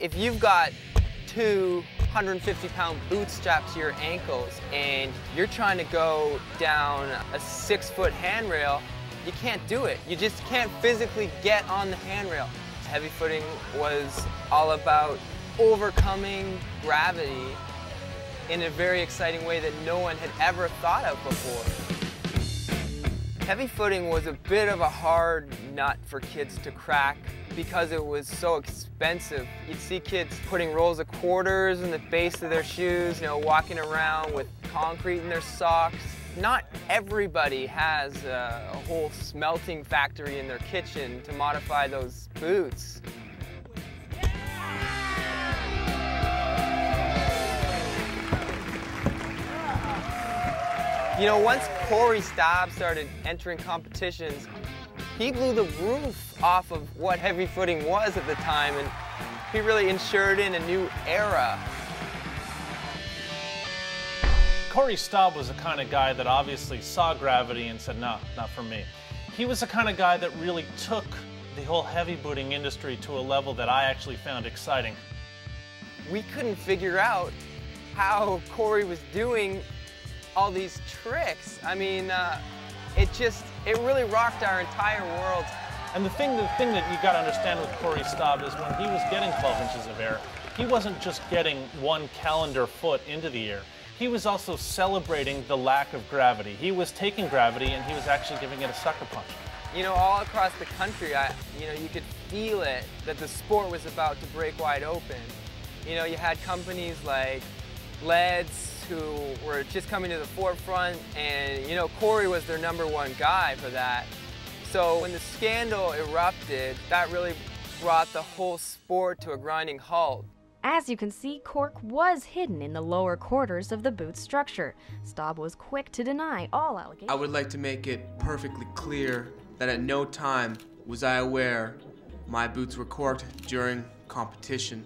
If you've got two 150-pound boots strapped to your ankles and you're trying to go down a 6-foot handrail, you can't do it. You just can't physically get on the handrail. Heavy footing was all about overcoming gravity in a very exciting way that no one had ever thought of before. Heavy footing was a bit of a hard nut for kids to crack because it was so expensive. You'd see kids putting rolls of quarters in the base of their shoes, you know, walking around with concrete in their socks. Not everybody has a whole smelting factory in their kitchen to modify those boots. You know, once Cory Staab started entering competitions, he blew the roof off of what heavy footing was at the time, and he really ushered in a new era. Cory Staab was the kind of guy that obviously saw gravity and said, no, not for me. He was the kind of guy that really took the whole heavy booting industry to a level that I actually found exciting. We couldn't figure out how Cory was doing all these tricks. I mean, it really rocked our entire world. And the thing that you got to understand with Cory Staab is when he was getting 12 inches of air, he wasn't just getting one calendar foot into the air. He was also celebrating the lack of gravity. He was taking gravity and he was actually giving it a sucker punch. You know, all across the country, you could feel it, that the sport was about to break wide open. You know, you had companies like Leeds who were just coming to the forefront, and you know, Cory was their #1 guy for that. So when the scandal erupted, that really brought the whole sport to a grinding halt. As you can see, cork was hidden in the lower quarters of the boot structure. Staab was quick to deny all allegations. I would like to make it perfectly clear that at no time was I aware my boots were corked during competition.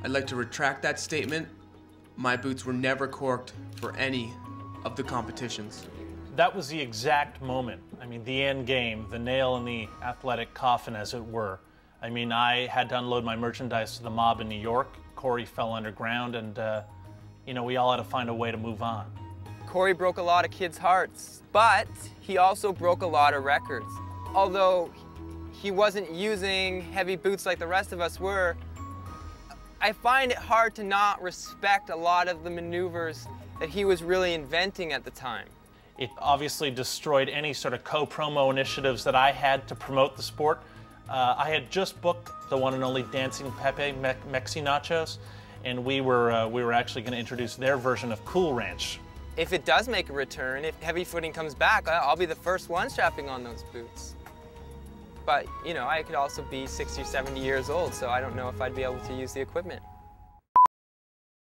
I'd like to retract that statement. My boots were never corked for any of the competitions. That was the exact moment. I mean, the end game, the nail in the athletic coffin, as it were. I mean, I had to unload my merchandise to the mob in New York. Cory fell underground, and you know, we all had to find a way to move on. Cory broke a lot of kids' hearts, but he also broke a lot of records. Although he wasn't using heavy boots like the rest of us were, I find it hard to not respect a lot of the maneuvers that he was really inventing at the time. It obviously destroyed any sort of co-promo initiatives that I had to promote the sport. I had just booked the one and only Dancing Pepe Mexi Nachos, and we were actually going to introduce their version of Cool Ranch. If it does make a return, if heavy footing comes back, I'll be the first one strapping on those boots. But, you know, I could also be 60 or 70 years old, so I don't know if I'd be able to use the equipment.